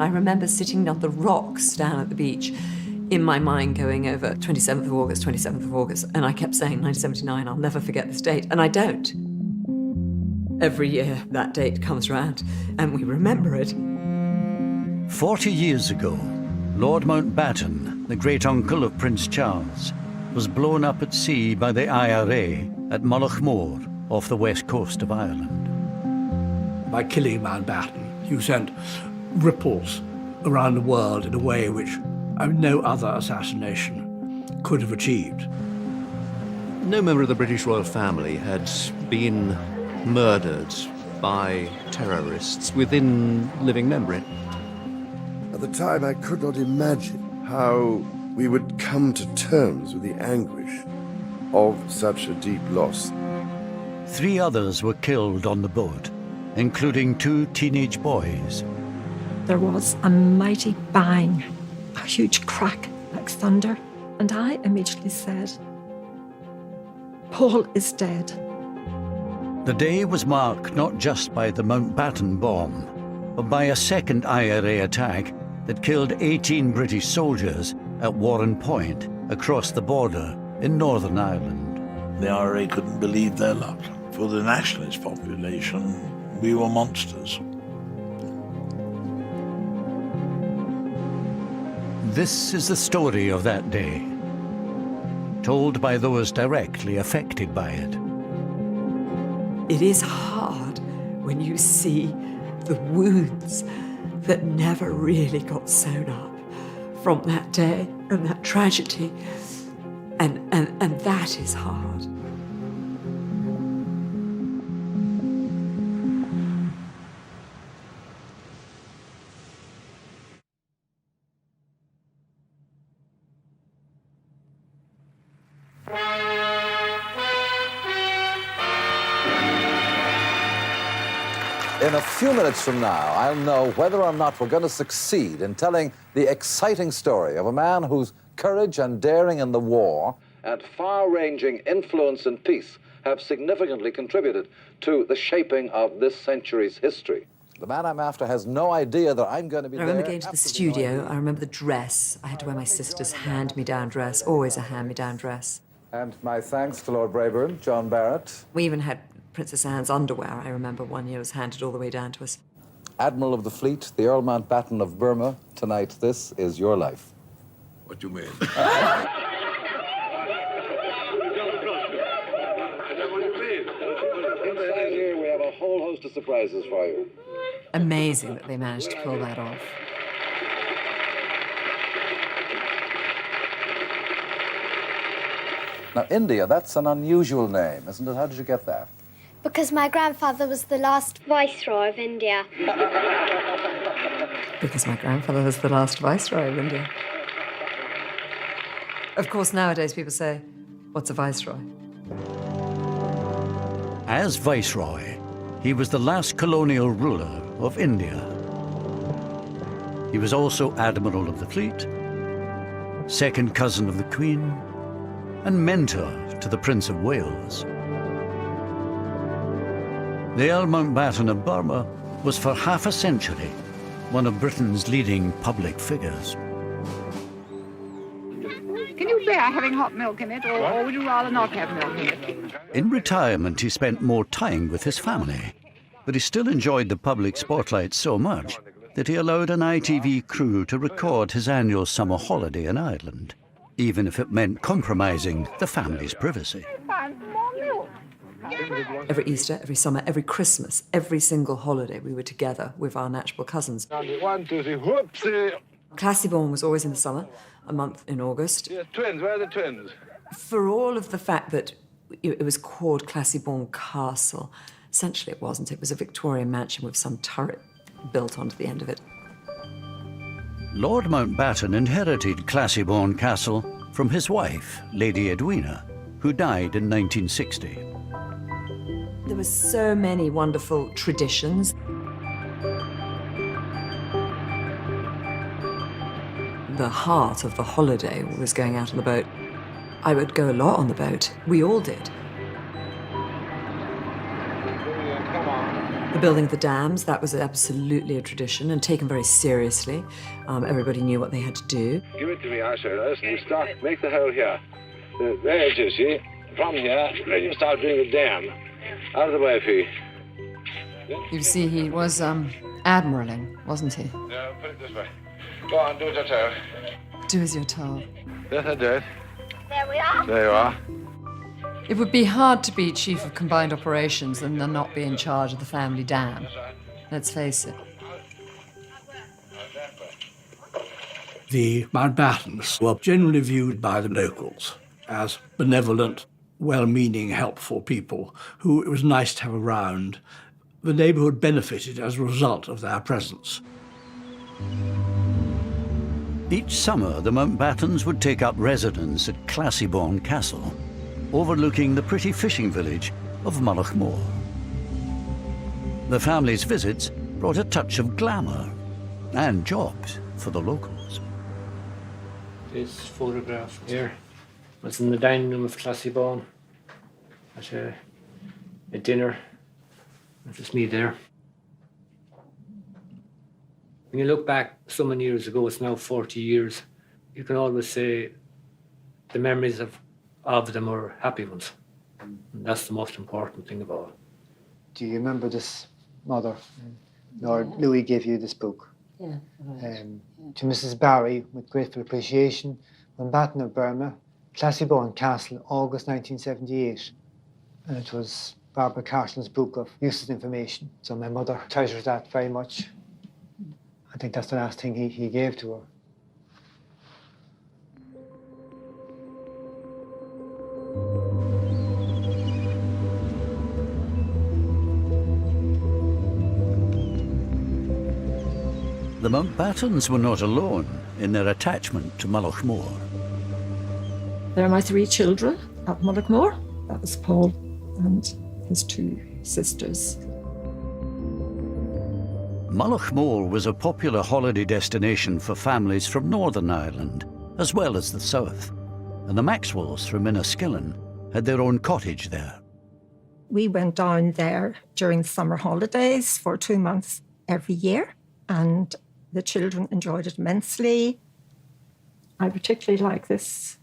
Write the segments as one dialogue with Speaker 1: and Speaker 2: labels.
Speaker 1: I remember sitting on the rocks down at the beach, in my mind going over 27th of August, 27th of August, and I kept saying 1979, I'll never forget this date, and I don't. Every year that date comes around, and we remember it.
Speaker 2: 40 years ago, Lord Mountbatten, the great-uncle of Prince Charles, was blown up at sea by the IRA at Mullaghmore, off the west coast of Ireland.
Speaker 3: By killing Mountbatten, you sent ripples around the world in a way which no other assassination could have achieved.
Speaker 4: No member of the British royal family had been murdered by terrorists within living memory.
Speaker 5: At the time, I could not imagine how we would come to terms with the anguish of such a deep loss.
Speaker 2: 3 others were killed on the boat, including 2 teenage boys.
Speaker 6: There was a mighty bang, a huge crack like thunder, and I immediately said, Paul is dead.
Speaker 2: The day was marked not just by the Mountbatten bomb, but by a second IRA attack that killed 18 British soldiers at Warren Point, across the border in Northern Ireland.
Speaker 7: The IRA couldn't believe their luck. For the nationalist population, we were monsters.
Speaker 2: This is the story of that day, told by those directly affected by it.
Speaker 1: It is hard when you see the wounds that never really got sewn up from that day and that tragedy, and that is hard.
Speaker 8: In a few minutes from now, I'll know whether or not we're going to succeed in telling the exciting story of a man whose courage and daring in the war and far-ranging influence in peace have significantly contributed to the shaping of this century's history. The man I'm after has no idea that I'm going to be
Speaker 1: I remember going to the studio. I remember the dress. I had to wear my sister's hand-me-down dress, always a hand-me-down dress.
Speaker 8: And my thanks to Lord Brabourne, John Barrett.
Speaker 1: We even had Princess Anne's underwear, I remember one year was handed all the way down to us.
Speaker 8: Admiral of the Fleet, the Earl Mountbatten of Burma, tonight this is your life.
Speaker 7: What do you mean?
Speaker 8: Inside here, we have a whole host of surprises for you.
Speaker 1: Amazing that they managed to pull that off.
Speaker 8: Now, India, that's an unusual name, isn't it? How did you get that?
Speaker 9: Because my grandfather was the last Viceroy of India.
Speaker 1: Because my grandfather was the last Viceroy of India. Of course, nowadays people say, what's a Viceroy?
Speaker 2: As Viceroy, he was the last colonial ruler of India. He was also Admiral of the Fleet, second cousin of the Queen, and mentor to the Prince of Wales. The Earl Mountbatten of Burma was for half a century one of Britain's leading public figures.
Speaker 10: Can you bear having hot milk in it, or would you rather not have milk in it?
Speaker 2: In retirement, he spent more time with his family, but he still enjoyed the public spotlight so much that he allowed an ITV crew to record his annual summer holiday in Ireland, even if it meant compromising the family's privacy.
Speaker 1: Every Easter, every summer, every Christmas, every single holiday, we were together with our natural cousins.
Speaker 7: 1, 2, 3, whoopsie!
Speaker 1: Classy-Born was always in the summer, a month in August.
Speaker 7: Yes, twins, where are the twins?
Speaker 1: For all of the fact that it was called Classy-Born Castle, essentially it wasn't. It was a Victorian mansion with some turret built onto the end of it.
Speaker 2: Lord Mountbatten inherited Classy-Born Castle from his wife, Lady Edwina, who died in 1960.
Speaker 1: There were so many wonderful traditions. The heart of the holiday was going out on the boat. I would go a lot on the boat. We all did.
Speaker 7: Come on.
Speaker 1: The building of the dams, that was absolutely a tradition and taken very seriously. Everybody knew what they had to do.
Speaker 11: Give it to me, I say. Listen, you start, make the hole here. There it is, see? From here, then you start doing the dam. Out of the way, Fee.
Speaker 12: You see, he was admiraling, wasn't he?
Speaker 11: No, put it this way. Go on, do as you're told.
Speaker 12: Do as you're told.
Speaker 11: Yes, I did.
Speaker 9: There we are.
Speaker 11: There you are.
Speaker 12: It would be hard to be chief of combined operations and then not be in charge of the family dam. Let's face it.
Speaker 3: The Mountbattens were generally viewed by the locals as benevolent, well-meaning, helpful people who it was nice to have around. The neighbourhood benefited as a result of their presence.
Speaker 2: Each summer, the Mountbattens would take up residence at Classiebawn Castle, overlooking the pretty fishing village of Mullaghmore. The family's visits brought a touch of glamour and jobs for the locals.
Speaker 13: This photograph here was in the dining room of Classiebawn at a dinner. That's just me there. When you look back so many years ago, it's now 40 years, you can always say the memories of them are happy ones. And that's the most important thing of all.
Speaker 14: Do you remember this mother? Lord Louis gave you this book.
Speaker 6: Yeah.
Speaker 14: To Mrs. Barry, with grateful appreciation, Mountbatten of Burma, Classiebawn Castle, August 1978. And it was Barbara Carson's book of useless information. So my mother treasures that very much. I think that's the last thing he gave to her.
Speaker 2: The Mountbattens were not alone in their attachment to Mullaghmore.
Speaker 6: There are my 3 children at Mullaghmore. That was Paul and his 2 sisters.
Speaker 2: Mullaghmore was a popular holiday destination for families from Northern Ireland, as well as the south, and the Maxwells from Inniskillen had their own cottage there.
Speaker 6: We went down there during the summer holidays for 2 months every year, and the children enjoyed it immensely. I particularly like this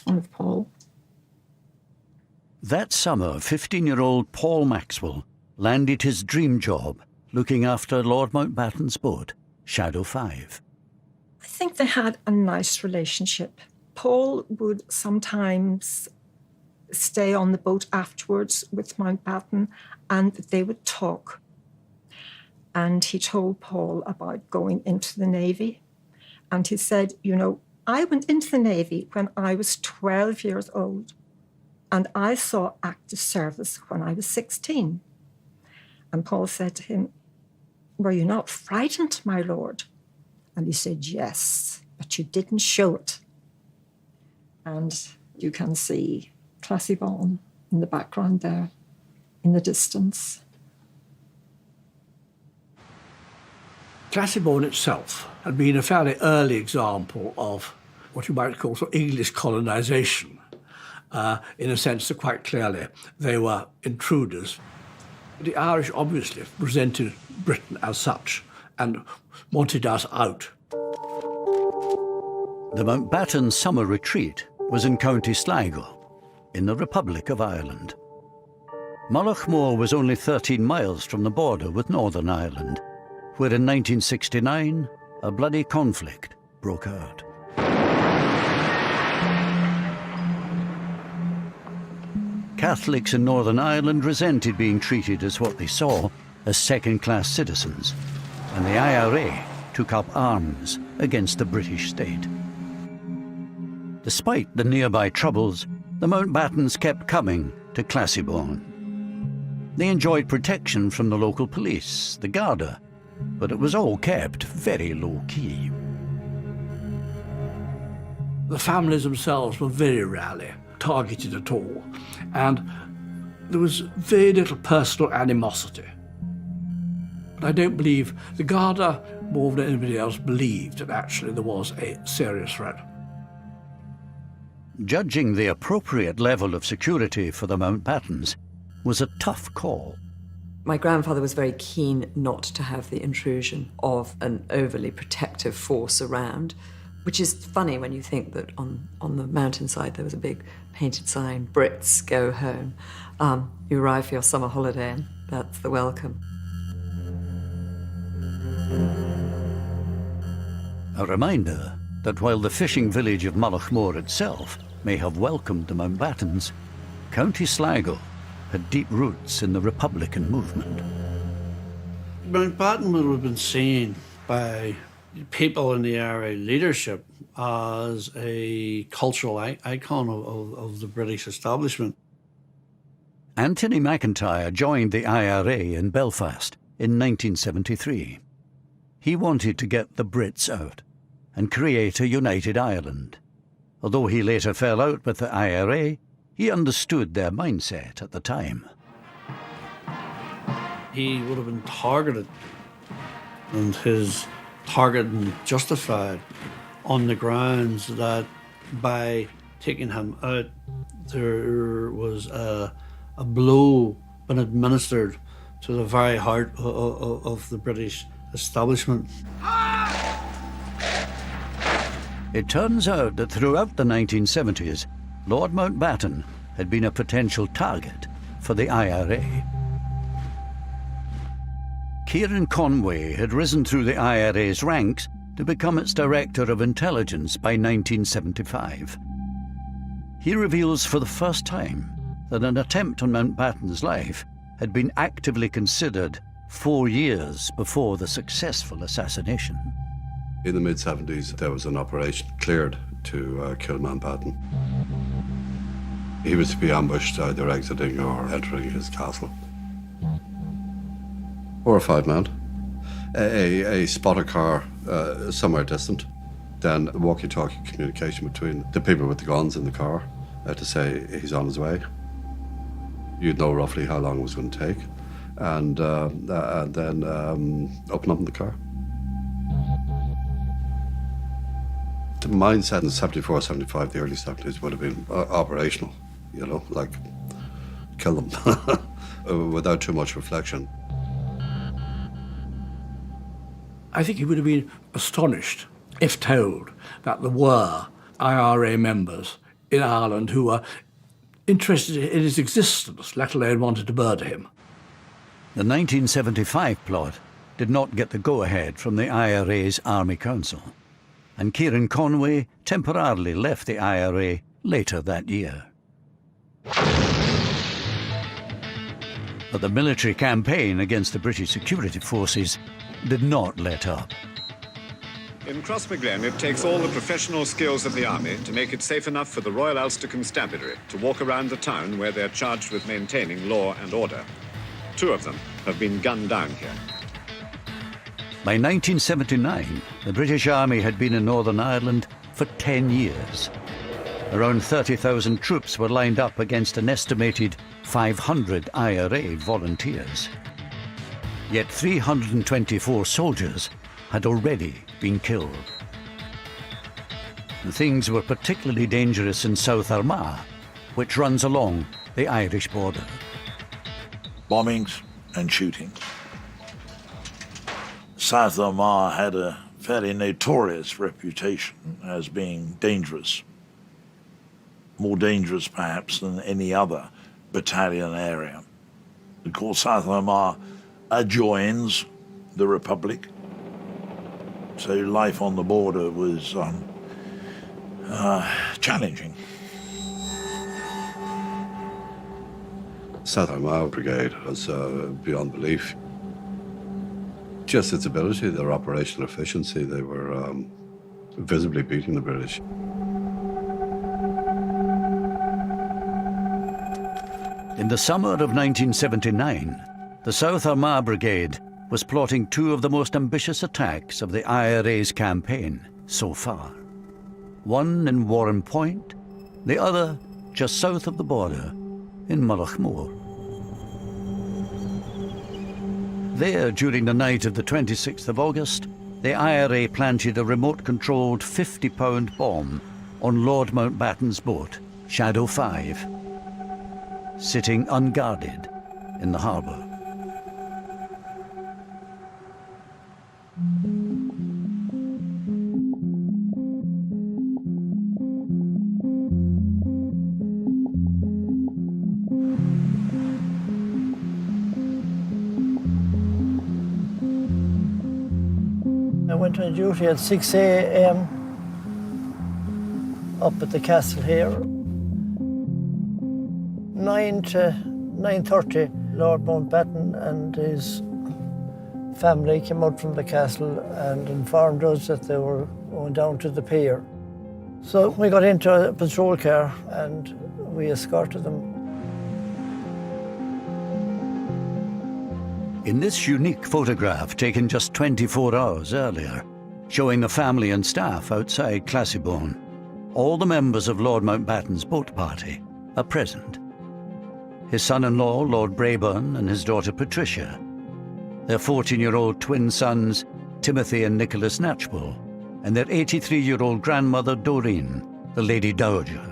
Speaker 6: one with Paul.
Speaker 2: That summer, 15-year-old Paul Maxwell landed his dream job looking after Lord Mountbatten's boat, Shadow 5.
Speaker 6: I think they had a nice relationship. Paul would sometimes stay on the boat afterwards with Mountbatten and they would talk. And he told Paul about going into the Navy. And he said, you know, I went into the Navy when I was 12 years old. And I saw active service when I was 16. And Paul said to him, were you not frightened, my lord? And he said, yes, but you didn't show it. And you can see Classiebawn in the background there, in the distance.
Speaker 3: Classiebawn itself had been a fairly early example of what you might call sort of English colonisation. In a sense that quite clearly they were intruders. The Irish obviously presented Britain as such and wanted us out.
Speaker 2: The Mountbatten summer retreat was in County Sligo, in the Republic of Ireland. Mullaghmore was only 13 miles from the border with Northern Ireland, where in 1969 a bloody conflict broke out. Catholics in Northern Ireland resented being treated as what they saw as second-class citizens, and the IRA took up arms against the British state. Despite the nearby troubles, the Mountbattens kept coming to Classiebawn. They enjoyed protection from the local police, the Garda, but it was all kept very low-key.
Speaker 3: The families themselves were very rarely targeted at all, and there was very little personal animosity. But I don't believe the Garda, more than anybody else, believed that actually there was a serious threat.
Speaker 2: Judging the appropriate level of security for the Mountbattens was a tough call.
Speaker 1: My grandfather was very keen not to have the intrusion of an overly protective force around, which is funny when you think that on the mountainside there was a big painted sign, Brits, go home. You arrive for your summer holiday and that's the welcome.
Speaker 2: A reminder that while the fishing village of Mullaghmore itself may have welcomed the Mountbattens, County Sligo had deep roots in the Republican movement.
Speaker 3: Mountbatten would have been seen by people in the IRA leadership as a cultural icon of the British establishment.
Speaker 2: Anthony McIntyre joined the IRA in Belfast in 1973. He wanted to get the Brits out and create a united Ireland. Although he later fell out with the IRA, he understood their mindset at the time.
Speaker 3: He would have been targeted, and his targeting justified on the grounds that by taking him out, there was a blow been administered to the very heart of the British establishment.
Speaker 2: It turns out that throughout the 1970s, Lord Mountbatten had been a potential target for the IRA. Kieran Conway had risen through the IRA's ranks to become its Director of Intelligence by 1975. He reveals for the first time that an attempt on Mountbatten's life had been actively considered 4 years before the successful assassination.
Speaker 15: In the mid-70s, there was an operation cleared to kill Mountbatten. He was to be ambushed either exiting or entering his castle. 4 or 5 men. A spotter car somewhere distant, then walkie-talkie communication between the people with the guns in the car to say he's on his way. You'd know roughly how long it was going to take, and then open up in the car. The mindset in 74, 75, the early 70s would have been operational, you know, like kill them without too much reflection.
Speaker 3: I think he would have been astonished if told that there were IRA members in Ireland who were interested in his existence, let alone wanted to murder him.
Speaker 2: The 1975 plot did not get the go-ahead from the IRA's Army Council, and Kieran Conway temporarily left the IRA later that year. But the military campaign against the British security forces did not let up.
Speaker 16: In Crossmaglen, it takes all the professional skills of the army to make it safe enough for the Royal Ulster Constabulary to walk around the town where they're charged with maintaining law and order. 2 of them have been gunned down here.
Speaker 2: By 1979, the British Army had been in Northern Ireland for 10 years. Around 30,000 troops were lined up against an estimated 500 IRA volunteers. Yet 324 soldiers had already been killed. And things were particularly dangerous in South Armagh, which runs along the Irish border.
Speaker 7: Bombings and shootings. South Armagh had a fairly notorious reputation as being dangerous. More dangerous, perhaps, than any other battalion area. Of course, South Armagh adjoins the Republic, so life on the border was challenging.
Speaker 15: South Armagh Brigade was beyond belief. Just its ability, their operational efficiency, they were visibly beating the British.
Speaker 2: In the summer of 1979, the South Armagh Brigade was plotting 2 of the most ambitious attacks of the IRA's campaign so far. One in Warren Point, the other just south of the border in Mullaghmore. There, during the night of the 26th of August, the IRA planted a remote-controlled 50-pound bomb on Lord Mountbatten's boat, Shadow 5, sitting unguarded in the harbour.
Speaker 17: went on duty at 6 a.m. up at the castle here. 9 to 9:30, Lord Mountbatten and his family came out from the castle and informed us that they were going down to the pier. So we got into a patrol car and we escorted them.
Speaker 2: In this unique photograph taken just 24 hours earlier, showing the family and staff outside Classiebawn, all the members of Lord Mountbatten's boat party are present. His son-in-law, Lord Brabourne, and his daughter Patricia, their 14-year-old twin sons, Timothy and Nicholas Knatchbull, and their 83-year-old grandmother, Doreen, the Lady Dowager.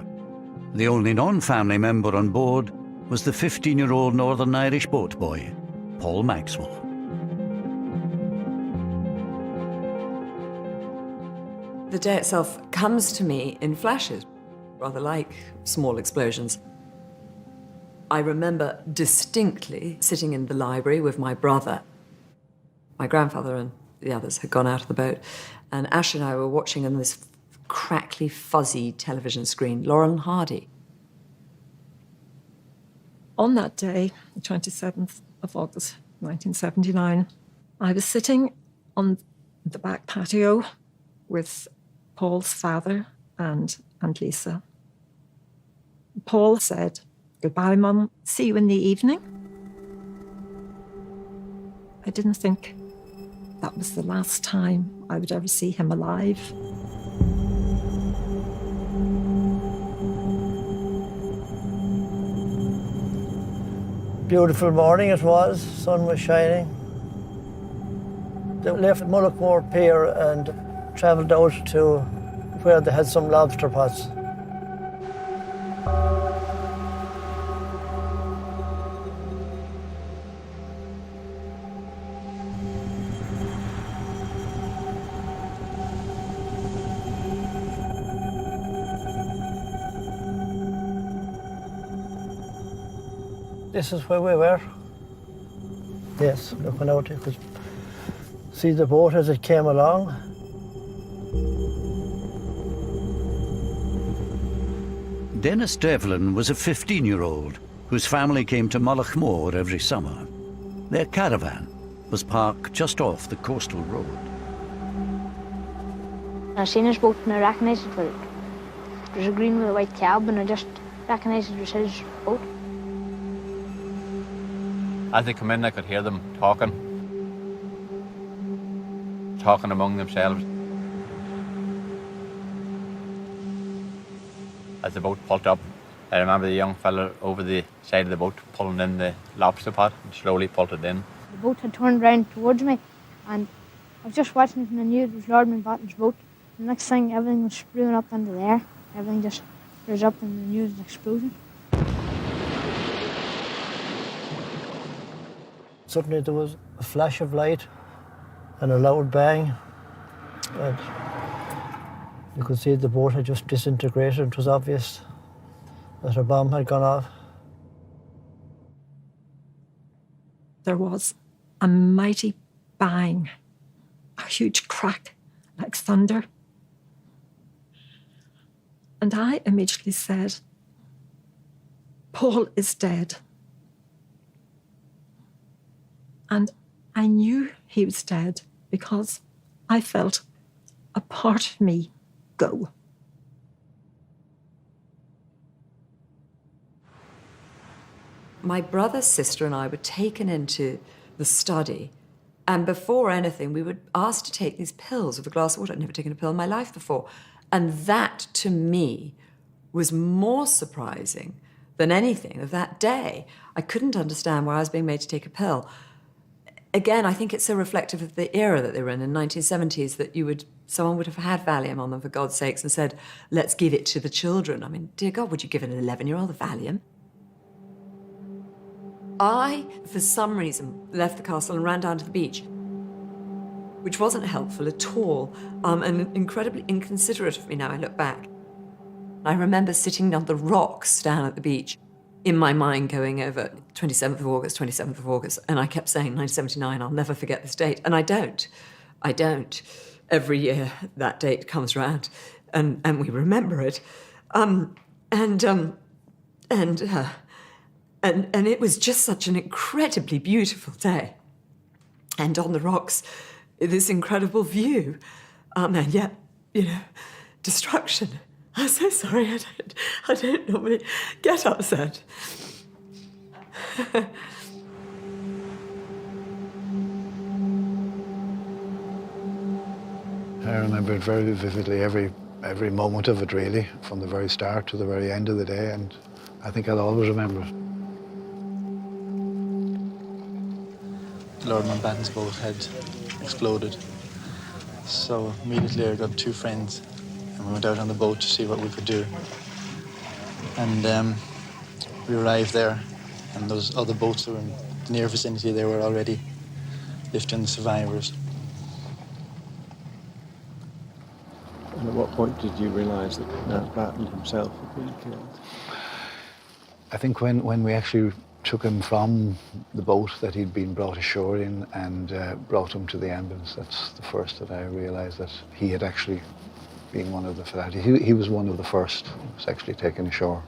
Speaker 2: The only non-family member on board was the 15-year-old Northern Irish boat boy, Paul Maxwell.
Speaker 1: The day itself comes to me in flashes, rather like small explosions. I remember distinctly sitting in the library with my brother. My grandfather and the others had gone out of the boat, and Ash and I were watching on this crackly, fuzzy television screen, Laurel and Hardy.
Speaker 6: On that day, the 27th of August, 1979, I was sitting on the back patio with Paul's father and Aunt Lisa. Paul said, "Goodbye, Mum. See you in the evening." I didn't think that was the last time I would ever see him alive.
Speaker 17: Beautiful morning it was, sun was shining. They left Mullaghmore Pier and travelled out to where they had some lobster pots. This is where we were. Yes, looking out, you could see the boat as it came along.
Speaker 2: Dennis Devlin was a 15-year-old whose family came to Mullaghmore every summer. Their caravan was parked just off the coastal road.
Speaker 9: I seen his boat and I recognised it. There was a green with a white cab and I just recognised it was his boat.
Speaker 18: As they come in, I could hear them talking among themselves. As the boat pulled up, I remember the young fella over the side of the boat pulling in the lobster pot and slowly pulled it in.
Speaker 9: The boat had turned round towards me and I was just watching it and I knew it was Lord Mountbatten's boat. The next thing, everything was spewing up into the air. Everything just rose up and I knew it was an explosion.
Speaker 17: Suddenly there was a flash of light and a loud bang. And you could see the boat had just disintegrated. It was obvious that a bomb had gone off.
Speaker 6: There was a mighty bang, a huge crack like thunder. And I immediately said, "Paul is dead." And I knew he was dead because I felt a part of me go.
Speaker 1: My brother, sister, and I were taken into the study, and before anything, we were asked to take these pills with a glass of water. I'd never taken a pill in my life before. And that, to me, was more surprising than anything of that day. I couldn't understand why I was being made to take a pill. Again, I think it's so reflective of the era that they were in 1970s, that someone would have had Valium on them, for God's sakes, and said, "Let's give it to the children." I mean, dear God, would you give an 11-year-old a Valium? I, for some reason, left the castle and ran down to the beach, which wasn't helpful at all, and incredibly inconsiderate of me now I look back. I remember sitting on the rocks down at the beach, in my mind going over 27th of August, and I kept saying 1979, I'll never forget this date, and I don't. every year that date comes round, and we remember it. And it was just such an incredibly beautiful day. And on the rocks, this incredible view. And yet, destruction. I'm so sorry, I don't normally get upset.
Speaker 19: I remember it very vividly, every moment of it, really, from the very start to the very end of the day, and I think I'll always remember it.
Speaker 20: Lord Mountbatten's boat had exploded, so immediately I got two friends and we went out on the boat to see what we could do. And we arrived there, and those other boats that were in the near vicinity, they were already lifting the survivors.
Speaker 21: And at what point did you realise that Mountbatten himself had been killed?
Speaker 19: I think when we actually took him from the boat that he'd been brought ashore in and brought him to the ambulance, that's the first that I realised that he had actually been one of the fatalities. He was one of the first who was actually taken ashore.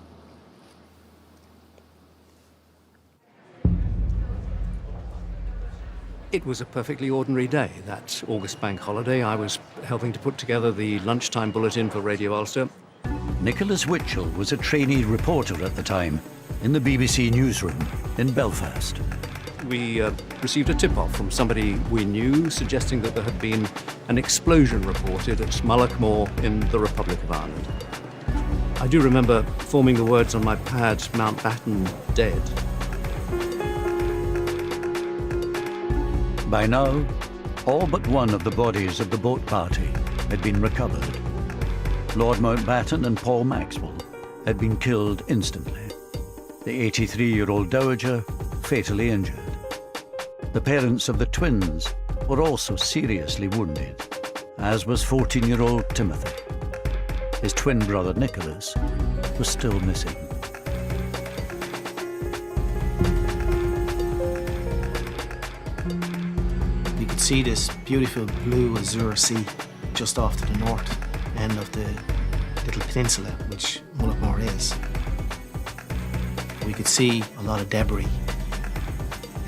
Speaker 4: It was a perfectly ordinary day, that August bank holiday. I was helping to put together the lunchtime bulletin for Radio Ulster.
Speaker 2: Nicholas Witchell was a trainee reporter at the time in the BBC newsroom in Belfast.
Speaker 4: We received a tip-off from somebody we knew suggesting that there had been an explosion reported at Mullaghmore in the Republic of Ireland. I do remember forming the words on my pad, Mountbatten dead.
Speaker 2: By now, all but one of the bodies of the boat party had been recovered. Lord Mountbatten and Paul Maxwell had been killed instantly. The 83-year-old dowager fatally injured. The parents of the twins were also seriously wounded, as was 14-year-old Timothy. His twin brother Nicholas was still missing.
Speaker 22: You could see this beautiful blue azure sea just off to the north end of the little peninsula which Mullaghmore is. We could see a lot of debris,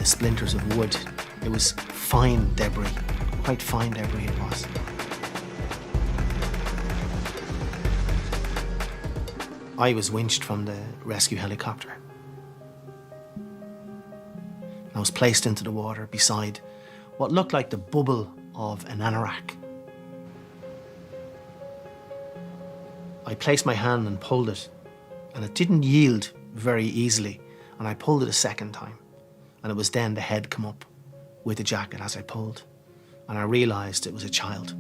Speaker 22: splinters of wood. It was fine debris, quite fine debris it was. I was winched from the rescue helicopter. I was placed into the water beside what looked like the bubble of an anorak. I placed my hand and pulled it, and it didn't yield very easily, and I pulled it a second time, and it was then the head come up with the jacket as I pulled, and I realised it was a child.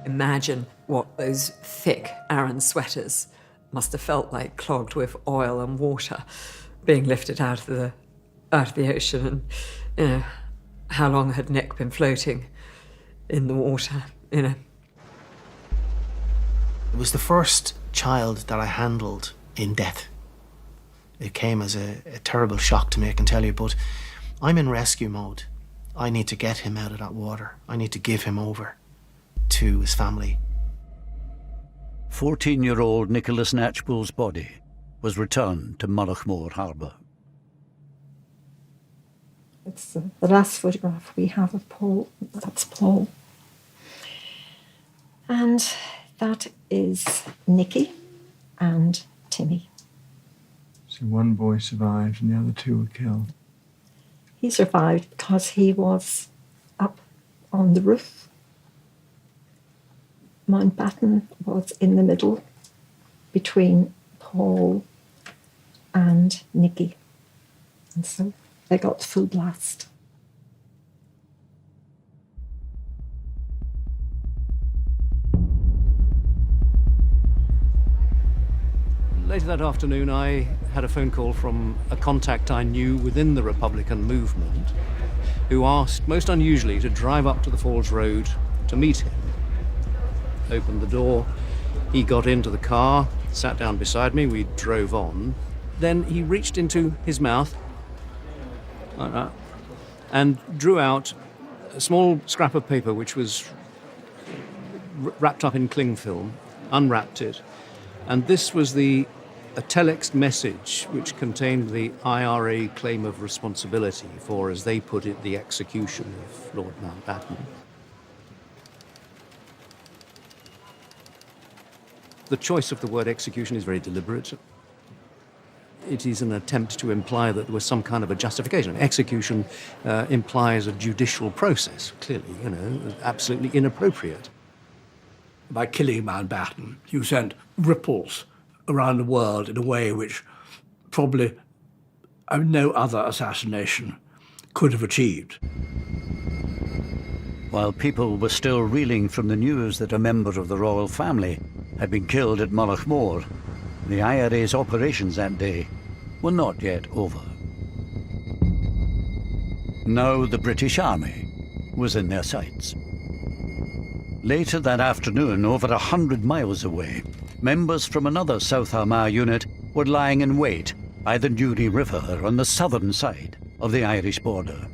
Speaker 1: Imagine what those thick Aran sweaters must have felt like, clogged with oil and water, being lifted out of the ocean. And how long had Nick been floating in the water? It
Speaker 22: was the first child that I handled in death. It came as a terrible shock to me, I can tell you, but I'm in rescue mode. I need to get him out of that water. I need to give him over to his family.
Speaker 2: 14-year-old Nicholas Knatchbull's body was returned to Mullaghmore Harbour.
Speaker 6: It's the last photograph we have of Paul. That's Paul. And that is Nicky and Timmy.
Speaker 21: So one boy survived and the other two were killed.
Speaker 6: He survived because he was up on the roof. Mountbatten was in the middle between Paul and Nicky. And so they got full blast.
Speaker 4: Later that afternoon, I had a phone call from a contact I knew within the Republican movement, who asked, most unusually, to drive up to the Falls Road to meet him. Opened the door, he got into the car, sat down beside me, we drove on. Then he reached into his mouth, like that, and drew out a small scrap of paper which was wrapped up in cling film, unwrapped it, and this was a telex message which contained the IRA claim of responsibility for, as they put it, the execution of Lord Mountbatten. The choice of the word execution is very deliberate. It is an attempt to imply that there was some kind of a justification. Execution implies a judicial process, clearly, absolutely inappropriate.
Speaker 3: By killing Mountbatten, you sent ripples around the world in a way which probably no other assassination could have achieved.
Speaker 2: While people were still reeling from the news that a member of the royal family had been killed at Mullaghmore, the IRA's operations that day were not yet over. Now the British Army was in their sights. Later that afternoon, over 100 miles away, members from another South Armagh unit were lying in wait by the Newry River on the southern side of the Irish border.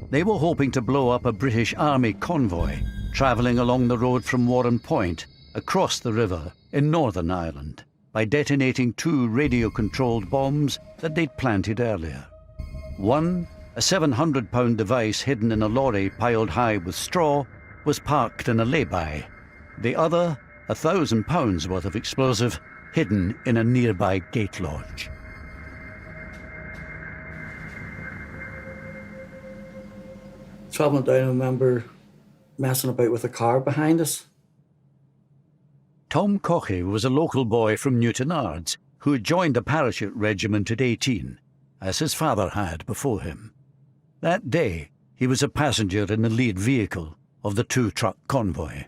Speaker 2: They were hoping to blow up a British Army convoy travelling along the road from Warren Point across the river in Northern Ireland by detonating 2 radio-controlled bombs that they'd planted earlier. One, a 700-pound device hidden in a lorry piled high with straw, was parked in a lay-by. The other, 1,000 pounds worth of explosive, hidden in a nearby gate lodge.
Speaker 5: Travelling down, I remember messing about with a car behind us.
Speaker 2: Tom Cochey was a local boy from Newtonards who had joined the parachute regiment at 18, as his father had before him. That day, he was a passenger in the lead vehicle of the 2-truck convoy.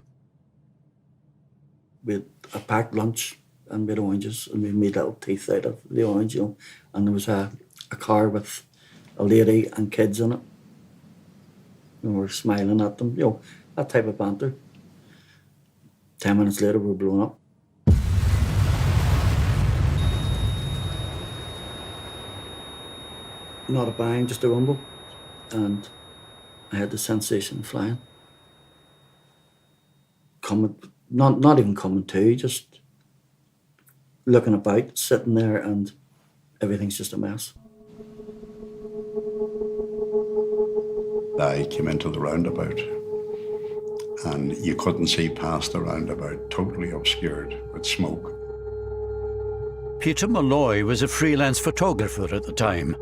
Speaker 5: We had a packed lunch and we had oranges and we made little teeth out of the orange, and there was a car with a lady and kids in it. And we were smiling at them, that type of banter. 10 minutes later, we were blown up. Not a bang, just a rumble. And I had the sensation of flying. Not even coming to, just looking about, sitting there, and everything's just a mess.
Speaker 15: I came into the roundabout and you couldn't see past the roundabout, totally obscured with smoke.
Speaker 2: Peter Malloy was a freelance photographer at the time,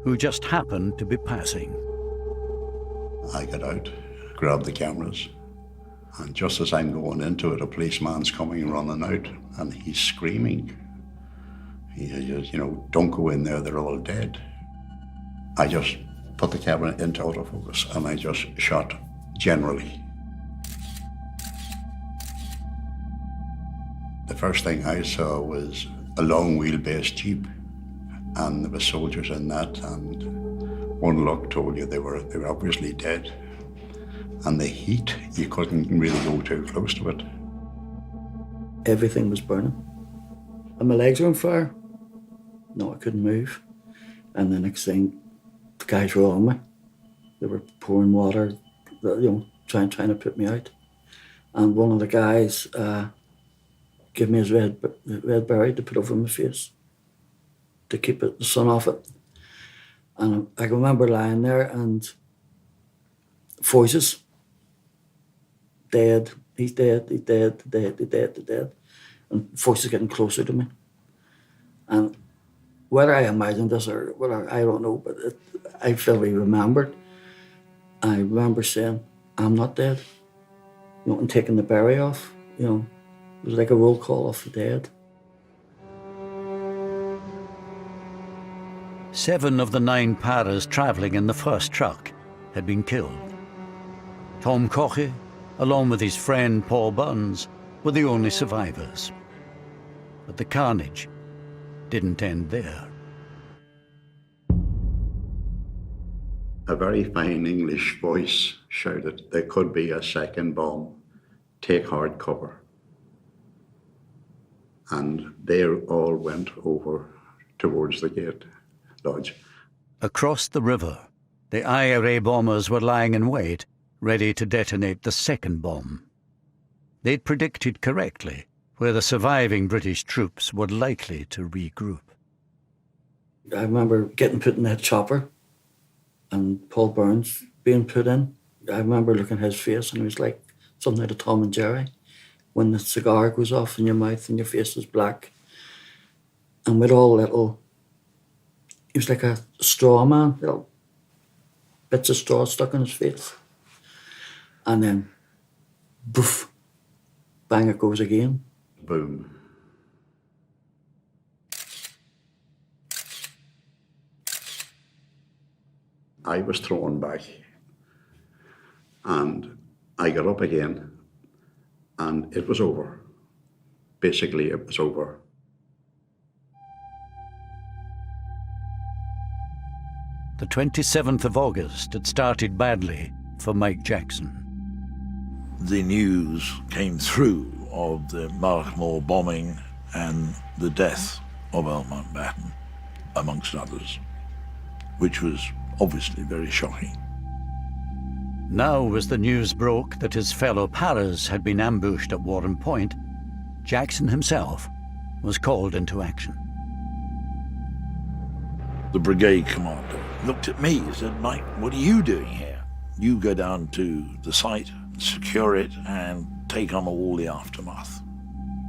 Speaker 2: who just happened to be passing.
Speaker 15: I got out, grabbed the cameras, and just as I'm going into it, a policeman's coming running out, and he's screaming. He says, don't go in there, they're all dead. I just put the camera into autofocus and I just shot generally. The first thing I saw was a long wheelbase Jeep, and there were soldiers in that, and one look told you they were obviously dead. And the heat, you couldn't really go too close to it.
Speaker 5: Everything was burning. And my legs were on fire. No, I couldn't move. And the next thing, the guys were on me. They were pouring water, trying to put me out. And one of the guys gave me his red berry to put over my face to keep the sun off it. And I can remember lying there and voices. Dead, he's dead, he's dead, dead, he's dead, he's dead. And voices getting closer to me. And whether I imagined this or whether, I don't know, but I vividly remembered. I remember saying, I'm not dead. And taking the berry off, it was like a roll call of the dead.
Speaker 2: 7 of the 9 paras travelling in the first truck had been killed. Tom Cochey, along with his friend Paul Burns, were the only survivors. But the carnage didn't end there.
Speaker 15: A very fine English voice shouted, there could be a second bomb. Take hard cover. And they all went over towards the gate lodge.
Speaker 2: Across the river, the IRA bombers were lying in wait ready to detonate the second bomb. They'd predicted correctly where the surviving British troops were likely to regroup.
Speaker 5: I remember getting put in that chopper and Paul Burns being put in. I remember looking at his face and it was like something out of Tom and Jerry. When the cigar goes off in your mouth and your face is black. And with all little, he was like a straw man, little bits of straw stuck in his face. And then, boof, bang it goes again.
Speaker 15: Boom. I was thrown back and I got up again and it was over. Basically, it was over.
Speaker 2: The 27th of August had started badly for Mike Jackson.
Speaker 7: The news came through of the Markmoor bombing and the death of Earl Mountbatten, amongst others, which was obviously very shocking.
Speaker 2: Now, as the news broke that his fellow paras had been ambushed at Warren Point, Jackson himself was called into action.
Speaker 7: The brigade commander looked at me and said, "Mike, what are you doing here? You go down to the site, secure it, and take on all the aftermath."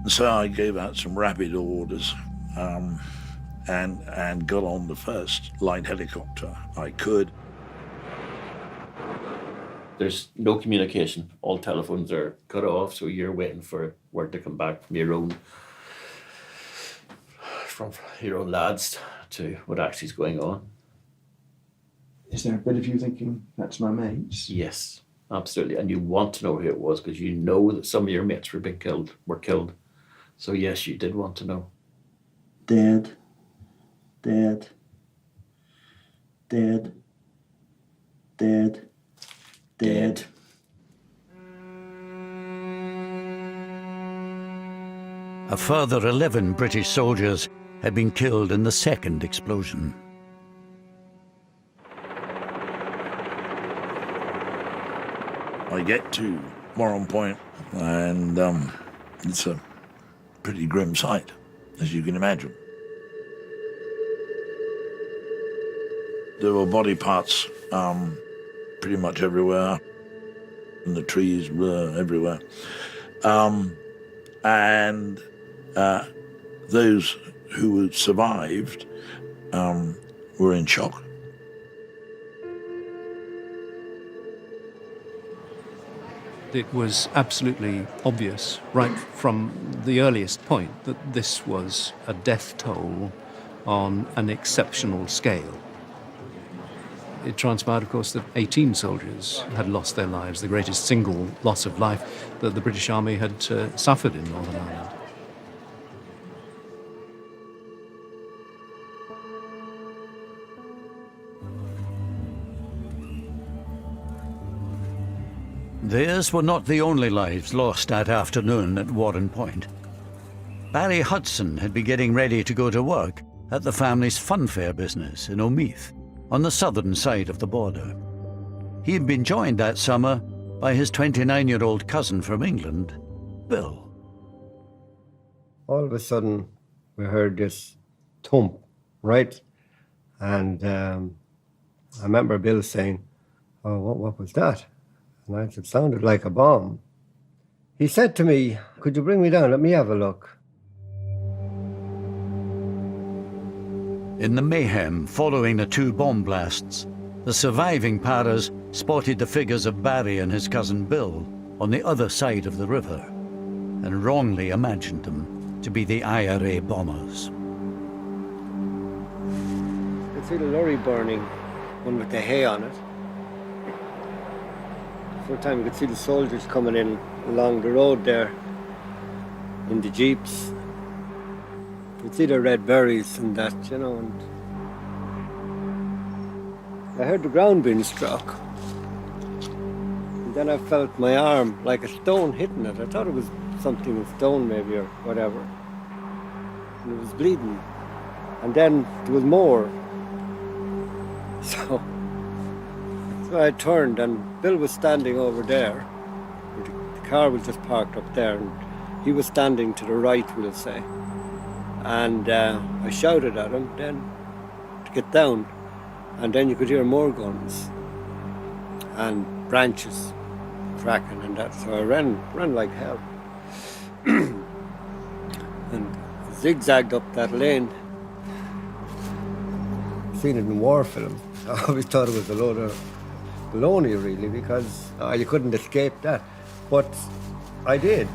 Speaker 7: And so I gave out some rapid orders and got on the first light helicopter I could.
Speaker 8: There's no communication. All telephones are cut off, so you're waiting for word to come back from your own lads to what actually is going on.
Speaker 21: Is there a bit of you thinking, that's my mates?
Speaker 8: Yes, absolutely. And you want to know who it was because you know that some of your mates were killed. So yes, you did want to know.
Speaker 5: Dead. Dead. Dead. Dead. Dead.
Speaker 2: A further 11 British soldiers had been killed in the second explosion.
Speaker 7: I get to Warren Point and it's a pretty grim sight, as you can imagine. There were body parts pretty much everywhere, and the trees were everywhere. And those who had survived were in shock.
Speaker 4: It was absolutely obvious, right from the earliest point, that this was a death toll on an exceptional scale. It transpired, of course, that 18 soldiers had lost their lives, the greatest single loss of life that the British Army had suffered in Northern Ireland.
Speaker 2: Theirs were not the only lives lost that afternoon at Warren Point. Barry Hudson had been getting ready to go to work at the family's funfair business in Omeath, on the southern side of the border. He had been joined that summer by his 29-year-old cousin from England, Bill.
Speaker 10: All of a sudden, we heard this thump, right? And I remember Bill saying, "Oh, what was that?" And I said, "It sounded like a bomb." He said to me, "Could you bring me down? Let me have a look."
Speaker 2: In the mayhem following the two bomb blasts, the surviving paras spotted the figures of Barry and his cousin Bill on the other side of the river and wrongly imagined them to be the IRA bombers.
Speaker 10: You could see the lorry burning, one with the hay on it. For a time you could see the soldiers coming in along the road there in the jeeps. You'd see the red berries and that, you know, and I heard the ground being struck. And then I felt my arm like a stone hitting it. I thought it was something in stone maybe or whatever. And it was bleeding. And then there was more. So So I turned and Bill was standing over there. The car was just parked up there and he was standing to the right, we'll say. And I shouted at him then to get down. And then you could hear more guns and branches cracking and that. So I ran like hell. And zigzagged up that lane. I've seen it in war film. I always thought it was a load of baloney, really, because you couldn't escape that. But I did.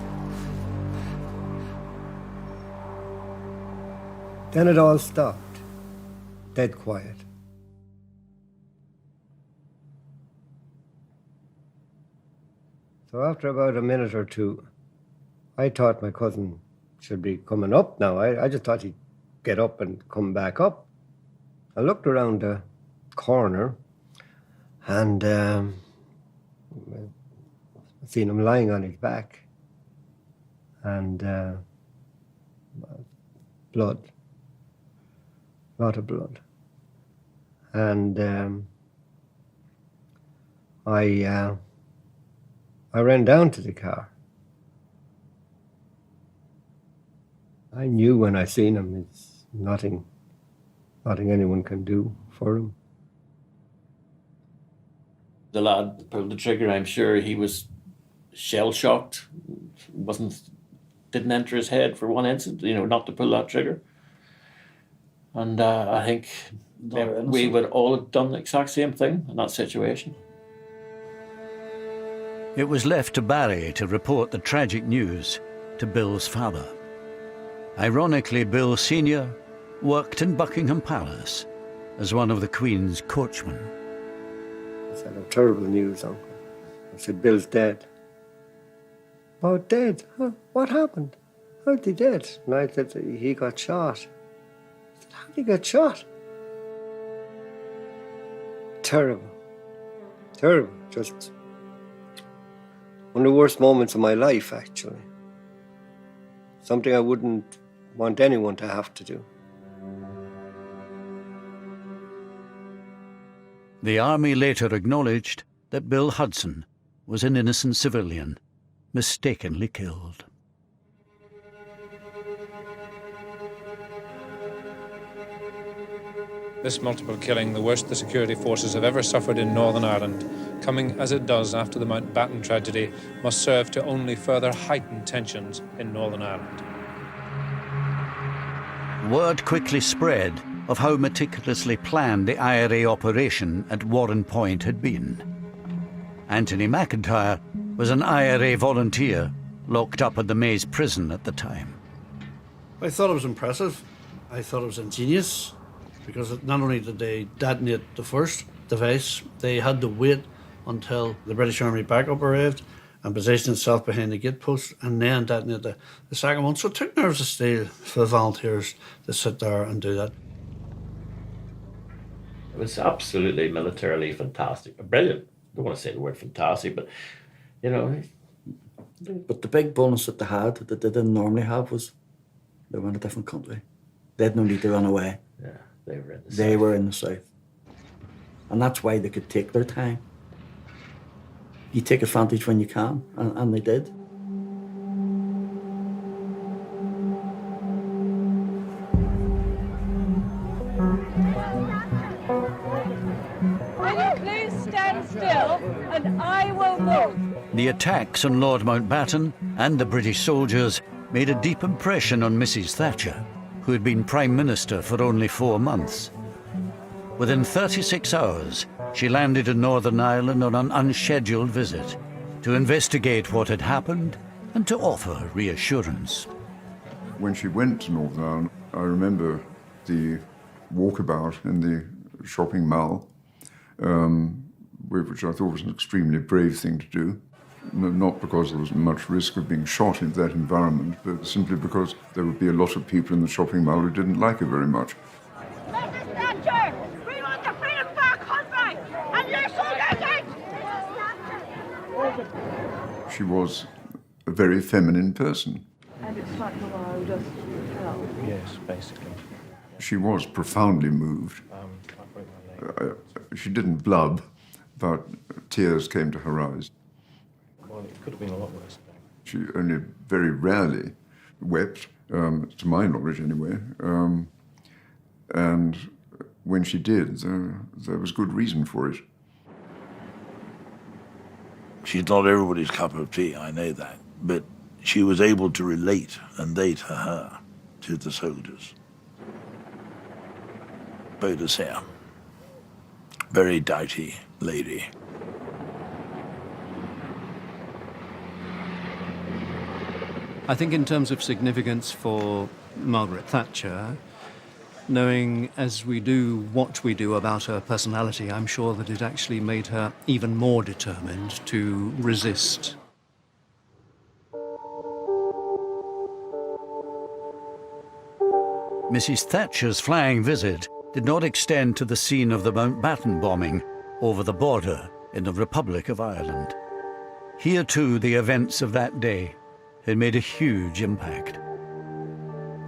Speaker 10: Then it all stopped. Dead quiet. So after about a minute or two, I thought my cousin should be coming up now. I just thought he'd get up and come back up. I looked around the corner and I seen him lying on his back and blood, a lot of blood. And I ran down to the car. I knew when I seen him, it's nothing anyone can do for him.
Speaker 8: The lad that pulled the trigger, I'm sure he was shell-shocked. Didn't enter his head for one instant, not to pull that trigger. And I think that we would all have done the exact same thing in that situation.
Speaker 2: It was left to Barry to report the tragic news to Bill's father. Ironically, Bill Sr. worked in Buckingham Palace as one of the Queen's coachmen.
Speaker 10: I said, "Oh, terrible news, Uncle." I said, "Bill's dead." "Oh, dead? Huh? What happened? How'd he dead?" And I said, "He got shot." I said, "How'd he get shot?" Terrible. Terrible. Just one of the worst moments of my life, actually. Something I wouldn't want anyone to have to do.
Speaker 2: The army later acknowledged that Bill Hudson was an innocent civilian, mistakenly killed.
Speaker 11: This multiple killing, the worst the security forces have ever suffered in Northern Ireland, coming as it does after the Mountbatten tragedy, must serve to only further heighten tensions in Northern Ireland.
Speaker 2: Word quickly spread of how meticulously planned the IRA operation at Warren Point had been. Anthony McIntyre was an IRA volunteer locked up at the Maze prison at the time.
Speaker 3: I thought it was impressive. I thought it was ingenious, because not only did they detonate the first device, they had to wait until the British Army backup arrived and positioned itself behind the gate post and then detonate the second one. So it took nerves of steel for the volunteers to sit there and do that.
Speaker 8: It was absolutely militarily fantastic. Brilliant. I don't want to say the word fantastic, but,
Speaker 5: But the big bonus that they had, that they didn't normally have, was they were in a different country. They had no need to run away.
Speaker 8: Yeah, they were in the south.
Speaker 5: They were in the south. And that's why they could take their time. You take advantage when you can, and they did.
Speaker 12: Will you please stand still and I will move?
Speaker 2: The attacks on Lord Mountbatten and the British soldiers made a deep impression on Mrs. Thatcher, who had been Prime Minister for only 4 months. Within 36 hours, she landed in Northern Ireland on an unscheduled visit to investigate what had happened and to offer reassurance.
Speaker 23: When she went to Northern Ireland, I remember the walkabout in the shopping mall, which I thought was an extremely brave thing to do. Not because there was much risk of being shot in that environment, but simply because there would be a lot of people in the shopping mall who didn't like her very much.
Speaker 12: Mrs. Thatcher, we want to bring it back country, and you're so getting.
Speaker 23: She was a very feminine person.
Speaker 12: And it's like the world of hell.
Speaker 20: Yes, basically.
Speaker 23: She was profoundly moved. She didn't blub, but tears came to her eyes.
Speaker 21: Well, it could have been a lot worse.
Speaker 23: She only very rarely wept, to my knowledge anyway. And when she did, there was good reason for it.
Speaker 7: She's not everybody's cup of tea, I know that, but she was able to relate, and they to her, to the soldiers. Baudelaire, very doughty lady.
Speaker 4: I think in terms of significance for Margaret Thatcher, knowing as we do what we do about her personality, I'm sure that it actually made her even more determined to resist.
Speaker 2: Mrs. Thatcher's flying visit did not extend to the scene of the Mountbatten bombing over the border in the Republic of Ireland. Here too the events of that day had made a huge impact.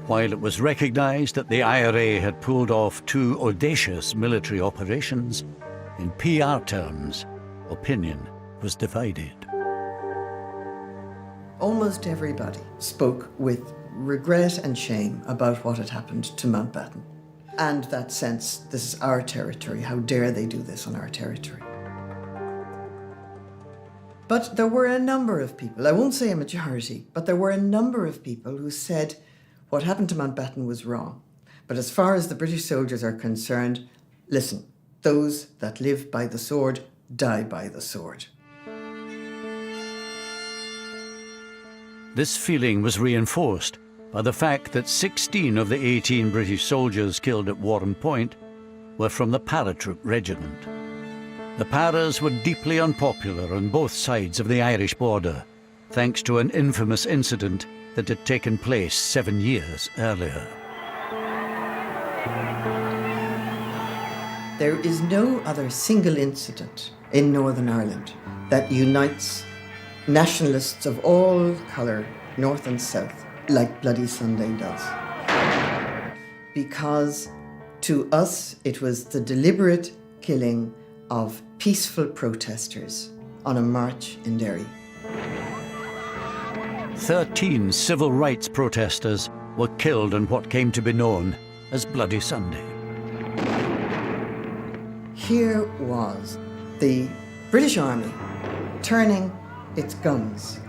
Speaker 2: While it was recognised that the IRA had pulled off 2 audacious military operations, in PR terms, opinion was divided.
Speaker 13: Almost everybody spoke with regret and shame about what had happened to Mountbatten. And that sense, this is our territory, how dare they do this on our territory. But there were a number of people, I won't say a majority, but there were a number of people who said what happened to Mountbatten was wrong. But as far as the British soldiers are concerned, listen, those that live by the sword die by the sword.
Speaker 2: This feeling was reinforced by the fact that 16 of the 18 British soldiers killed at Warren Point were from the paratroop regiment. The Paras were deeply unpopular on both sides of the Irish border, thanks to an infamous incident that had taken place 7 years earlier.
Speaker 13: There is no other single incident in Northern Ireland that unites nationalists of all colour, north and south, like Bloody Sunday does. Because to us it was the deliberate killing of peaceful protesters on a march in Derry.
Speaker 2: 13 civil rights protesters were killed on what came to be known as Bloody Sunday.
Speaker 13: Here was the British Army turning its guns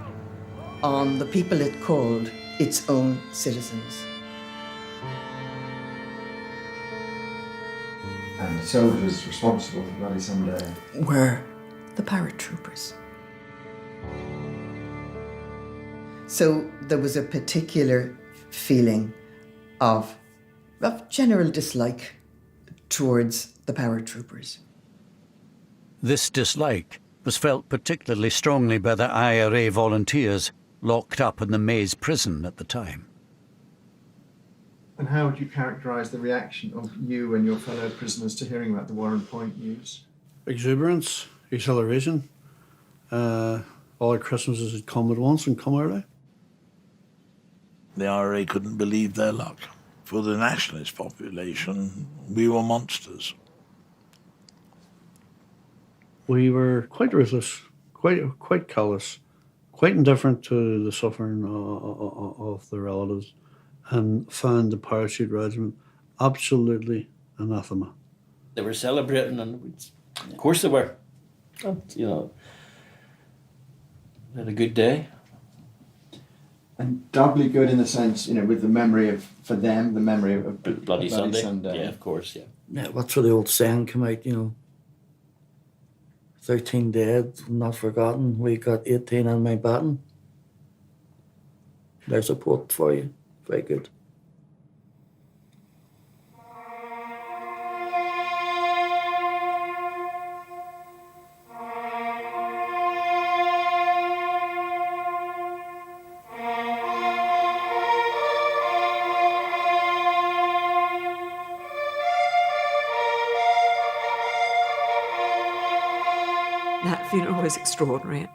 Speaker 13: on the people it called its own citizens.
Speaker 14: And the soldiers responsible for Bloody Sunday
Speaker 13: were the paratroopers. So there was a particular feeling of general dislike towards the paratroopers.
Speaker 2: This dislike was felt particularly strongly by the IRA volunteers locked up in the Maze prison at the time.
Speaker 21: And how would you characterise the reaction of you and your fellow prisoners to hearing about the Warren Point news?
Speaker 3: Exuberance, exhilaration. All the Christmases had come at once and come early.
Speaker 7: The IRA couldn't believe their luck. For the nationalist population, we were monsters.
Speaker 3: We were quite ruthless, quite callous, quite indifferent to the suffering of the relatives, and found the parachute regiment absolutely anathema.
Speaker 8: They were celebrating, and of course they were. You know, they had a good day.
Speaker 21: And doubly good in the sense, you know, with the memory of, for them, the memory of
Speaker 8: Bloody Sunday. Yeah, of course, yeah.
Speaker 5: Yeah, what's where the old saying come out, you know, 13 dead, not forgotten. We got 18 on Mountbatten. There's a quote for you. Very good.
Speaker 1: That funeral was extraordinary.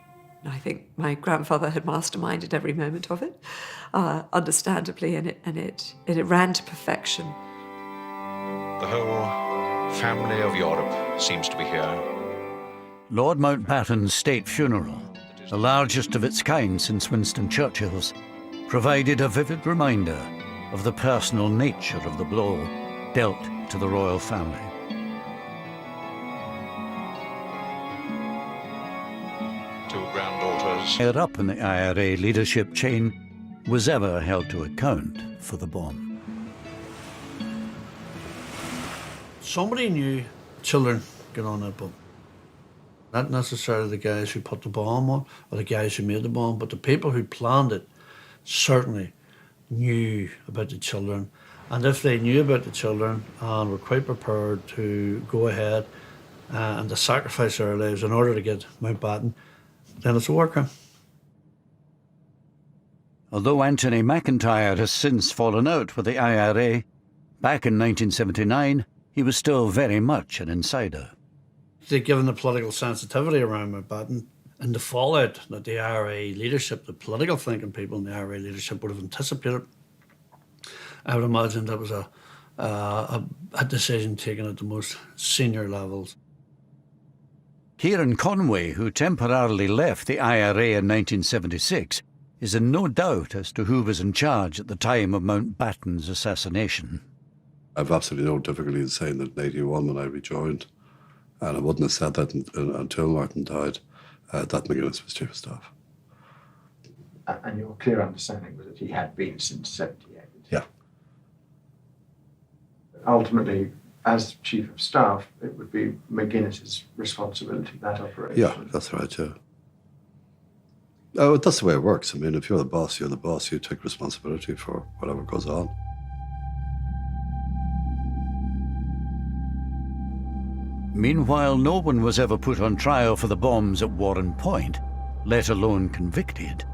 Speaker 1: I think my grandfather had masterminded every moment of it, understandably, and it ran to perfection.
Speaker 16: The whole family of Europe seems to be here.
Speaker 2: Lord Mountbatten's state funeral, the largest of its kind since Winston Churchill's, provided a vivid reminder of the personal nature of the blow dealt to the royal family.
Speaker 7: Two granddaughters.
Speaker 2: Higher up in the IRA leadership chain was ever held to account for the bomb.
Speaker 3: Somebody knew children get on that bomb. Not necessarily the guys who put the bomb on or the guys who made the bomb, but the people who planned it certainly knew about the children. And if they knew about the children and were quite prepared to go ahead and to sacrifice their lives in order to get Mountbatten, then it's a war crime.
Speaker 2: Although Anthony McIntyre has since fallen out with the IRA, back in 1979, he was still very much an insider.
Speaker 3: Given the political sensitivity around Mountbatten and the fallout that the IRA leadership, the political thinking people in the IRA leadership would have anticipated, I would imagine that was a decision taken at the most senior levels.
Speaker 2: Kieran Conway, who temporarily left the IRA in 1976, is in no doubt as to who was in charge at the time of Mountbatten's assassination.
Speaker 15: I've absolutely no difficulty in saying that in 81 when I rejoined, and I wouldn't have said that until Martin died, that McGuinness was chief of staff.
Speaker 14: And your clear understanding was that he had been since 78?
Speaker 15: Yeah.
Speaker 14: Ultimately, as chief of staff, it would be McGuinness's responsibility, that operation.
Speaker 15: Yeah, that's right, yeah. Oh, that's the way it works. I mean, if you're the boss, you're the boss. You take responsibility for whatever goes on.
Speaker 2: Meanwhile, no one was ever put on trial for the bombs at Warren Point, let alone convicted,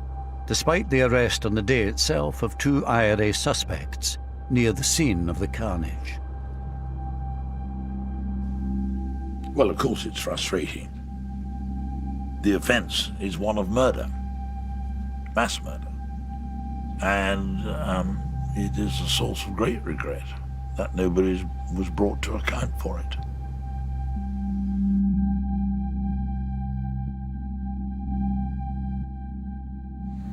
Speaker 2: despite the arrest on the day itself of 2 IRA suspects near the scene of the carnage.
Speaker 7: Well, of course it's frustrating. The offence is one of murder, mass murder. And it is a source of great regret that nobody was brought to account for it.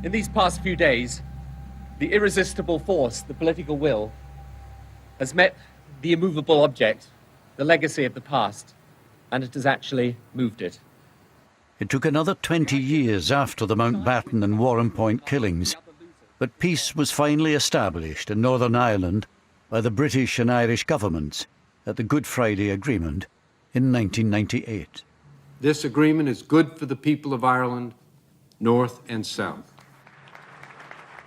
Speaker 9: In these past few days, the irresistible force, the political will, has met the immovable object, the legacy of the past, and it has actually moved it.
Speaker 2: It took another 20 years after the Mountbatten and Warren Point killings, but peace was finally established in Northern Ireland by the British and Irish governments at the Good Friday Agreement in 1998.
Speaker 16: This agreement is good for the people of Ireland, North and South.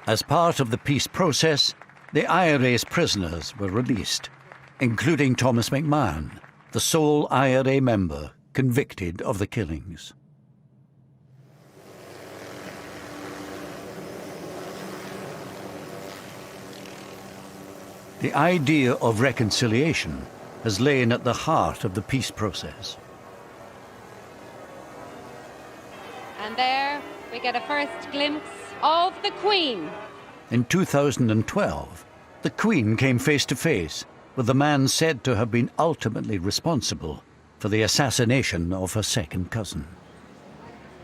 Speaker 2: As part of the peace process, the IRA's prisoners were released, including Thomas McMahon, the sole IRA member convicted of the killings. The idea of reconciliation has lain at the heart of the peace process.
Speaker 18: And there we get a first glimpse of the Queen.
Speaker 2: In 2012, the Queen came face to face with the man said to have been ultimately responsible for the assassination of her second cousin.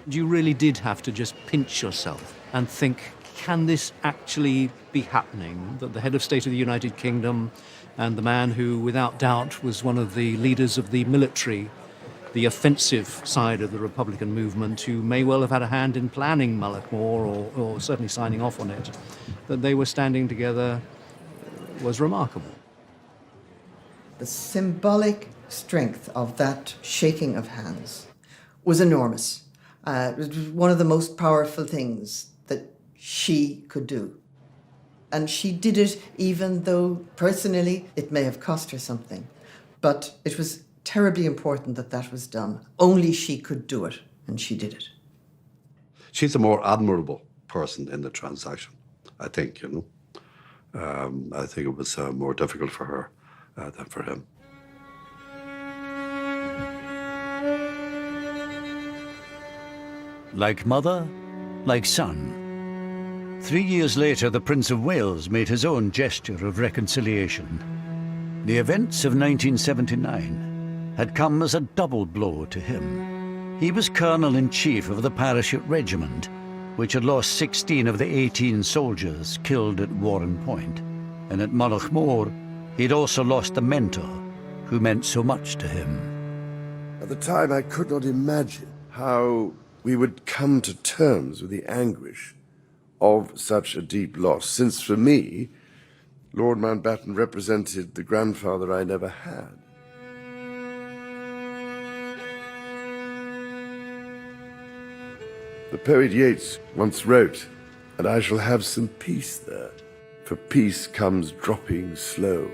Speaker 4: You really did have to just pinch yourself and think, can this actually be happening? That the head of state of the United Kingdom and the man who, without doubt, was one of the leaders of the military, the offensive side of the Republican movement, who may well have had a hand in planning Mullaghmore or certainly signing off on it, that they were standing together was remarkable.
Speaker 13: The symbolic strength of that shaking of hands was enormous. It was one of the most powerful things that she could do. And she did it even though personally it may have cost her something. But it was terribly important that that was done. Only she could do it, and she did it.
Speaker 15: She's a more admirable person in the transaction, I think, you know. I think it was more difficult for her than for him.
Speaker 2: Like mother, like son. 3 years later, the Prince of Wales made his own gesture of reconciliation. The events of 1979 had come as a double blow to him. He was Colonel-in-Chief of the Parachute Regiment, which had lost 16 of the 18 soldiers killed at Warren Point. And at Mullaghmore, he'd also lost a mentor who meant so much to him.
Speaker 17: At the time, I could not imagine how we would come to terms with the anguish of such a deep loss, since for me, Lord Mountbatten represented the grandfather I never had. The poet Yeats once wrote, "And I shall have some peace there, for peace comes dropping slow."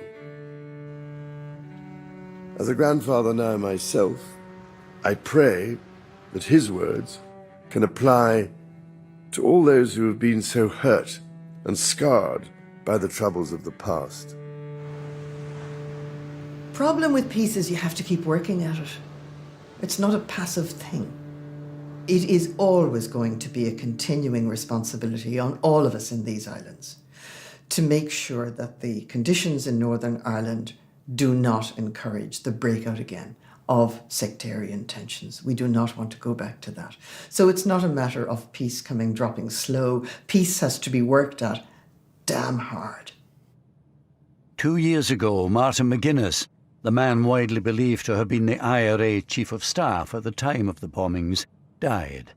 Speaker 17: As a grandfather now myself, I pray that his words can apply to all those who have been so hurt and scarred by the troubles of the past.
Speaker 13: Problem with peace is you have to keep working at it. It's not a passive thing. It is always going to be a continuing responsibility on all of us in these islands to make sure that the conditions in Northern Ireland do not encourage the breakout again of sectarian tensions. We do not want to go back to that. So it's not a matter of peace dropping slow. Peace has to be worked at damn hard.
Speaker 2: 2 years ago, Martin McGuinness, the man widely believed to have been the IRA Chief of Staff at the time of the bombings, died.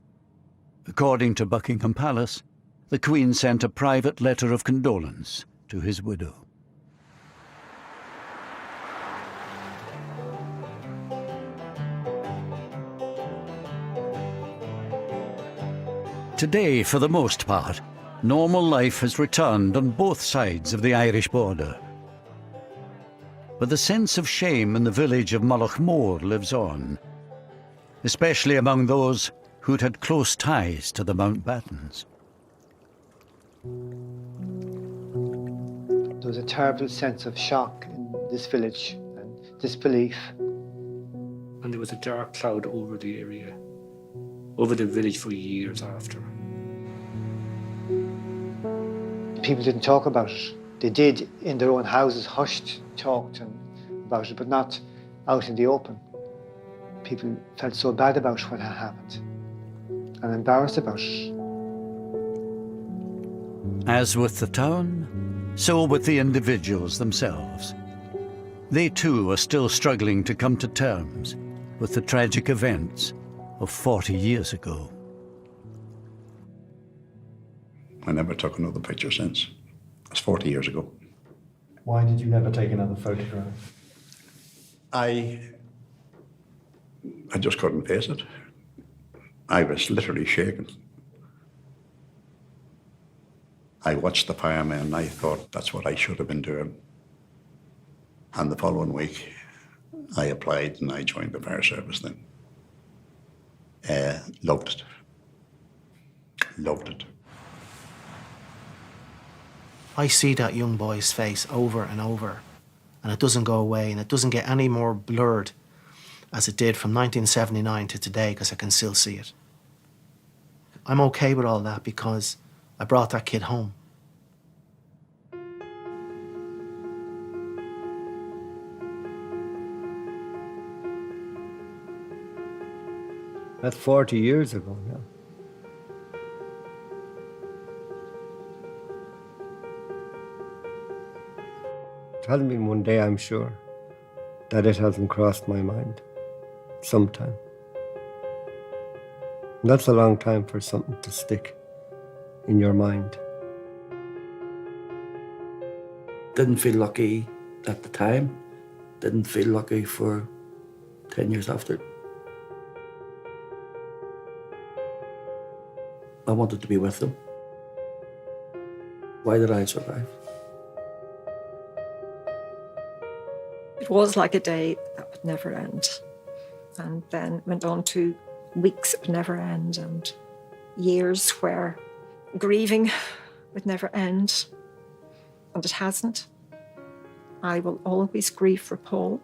Speaker 2: According to Buckingham Palace, the Queen sent a private letter of condolence to his widow. Today, for the most part, normal life has returned on both sides of the Irish border. But the sense of shame in the village of Mullaghmore lives on, especially among those who'd had close ties to the Mountbattens.
Speaker 19: There was a terrible sense of shock in this village and disbelief.
Speaker 22: And there was a dark cloud over the area, over the village for years after.
Speaker 19: People didn't talk about it. They did in their own houses, hushed, talked about it, but not out in the open. People felt so bad about what had happened and embarrassed about it.
Speaker 2: As with the town, so with the individuals themselves. They too are still struggling to come to terms with the tragic events of 40 years ago.
Speaker 24: I never took another picture since. It's 40 years ago.
Speaker 21: Why did you never take another photograph?
Speaker 24: I just couldn't face it. I was literally shaking. I watched the firemen and I thought that's what I should have been doing. And the following week, I applied and I joined the fire service then. Loved it. Loved it.
Speaker 25: I see that young boy's face over and over, and it doesn't go away, and it doesn't get any more blurred as it did from 1979 to today, because I can still see it. I'm okay with all that because I brought that kid home.
Speaker 10: That's 40 years ago now. It hasn't been one day, I'm sure, that it hasn't crossed my mind. Sometime. And that's a long time for something to stick in your mind.
Speaker 5: Didn't feel lucky at the time. Didn't feel lucky for 10 years after. I wanted to be with them. Why did I survive?
Speaker 6: It was like a day that would never end. And then went on to weeks that would never end and years where grieving would never end. And it hasn't. I will always grieve for Paul.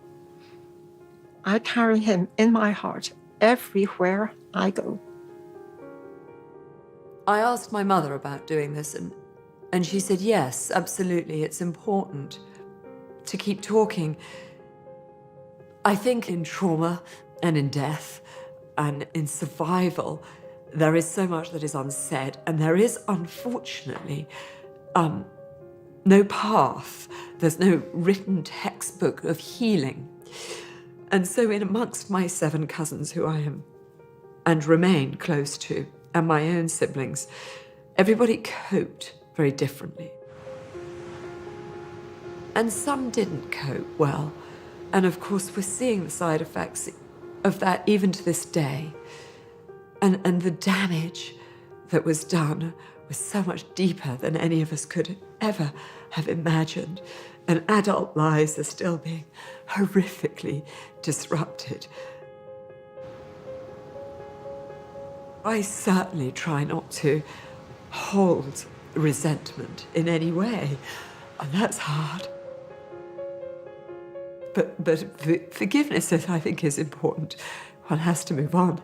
Speaker 6: I carry him in my heart everywhere I go.
Speaker 1: I asked my mother about doing this, and she said, yes, absolutely, it's important to keep talking. I think in trauma and in death, And in survival, there is so much that is unsaid, and there is, unfortunately, no path. There's no written textbook of healing. And so in amongst my 7 cousins who I am and remain close to, and my own siblings, everybody coped very differently. And some didn't cope well. And of course, we're seeing the side effects of that even to this day. And the damage that was done was so much deeper than any of us could ever have imagined. And adult lives are still being horrifically disrupted. I certainly try not to hold resentment in any way, and that's hard. But forgiveness, I think, is important. One has to move on.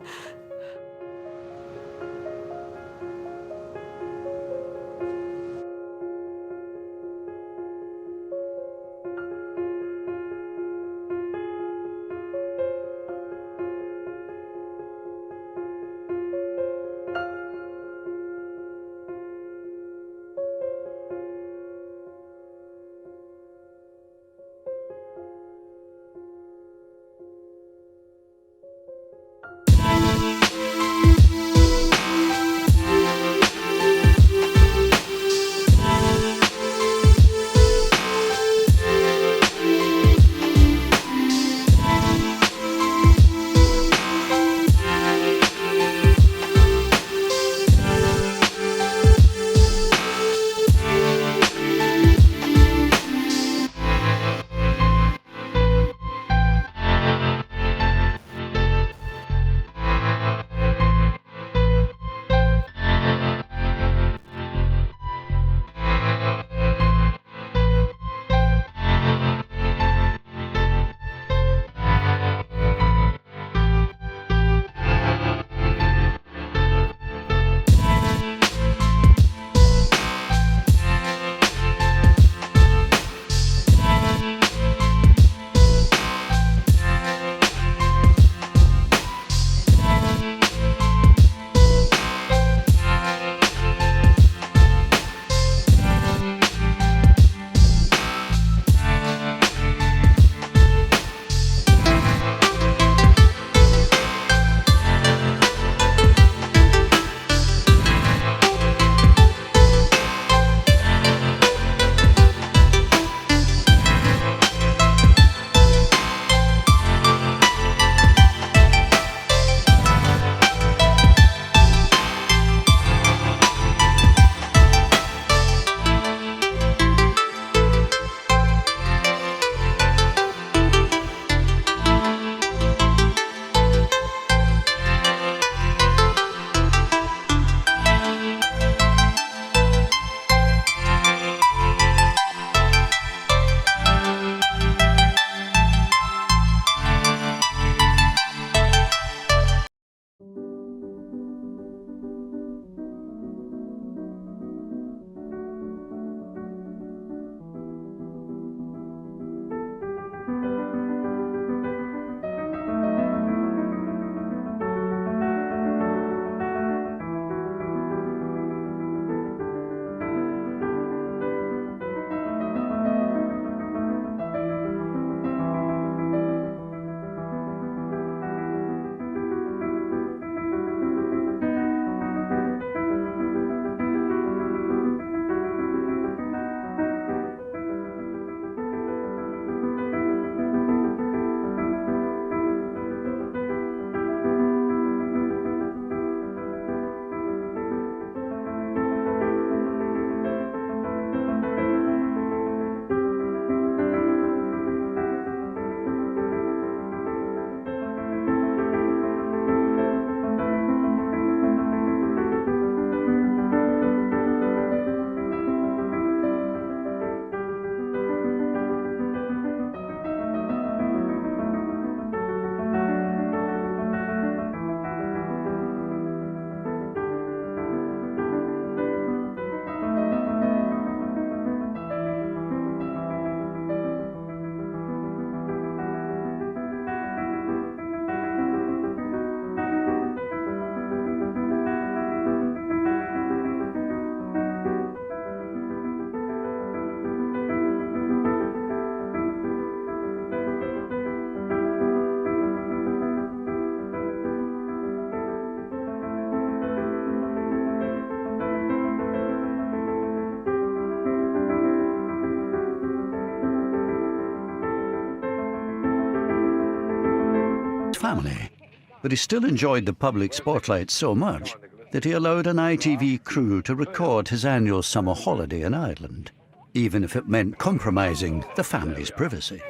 Speaker 2: But he still enjoyed the public spotlight so much that he allowed an ITV crew to record his annual summer holiday in Ireland, even if it meant compromising the family's privacy.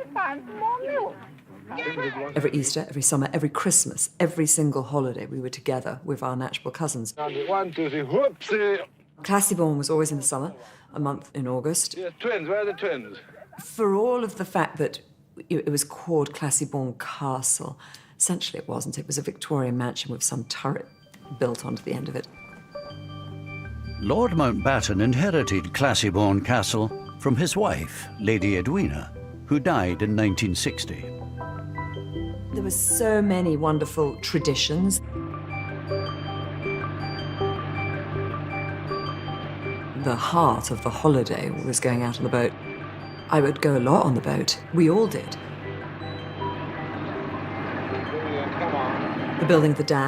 Speaker 1: Every Easter, every summer, every Christmas, every single holiday, we were together with our natural cousins.
Speaker 8: 1, 2, 3, whoopsie.
Speaker 1: Classybourne was always in the summer, a month in August.
Speaker 8: Yes, twins, where are the twins?
Speaker 1: For all of the fact that it was called Classybourne Castle, essentially it wasn't. It was a Victorian mansion with some turret built onto the end of it.
Speaker 2: Lord Mountbatten inherited Classybourne Castle from his wife, Lady Edwina, who died in 1960.
Speaker 1: There were so many wonderful traditions. The heart of the holiday was going out on the boat. I would go a lot on the boat. We all did. The building of the dam.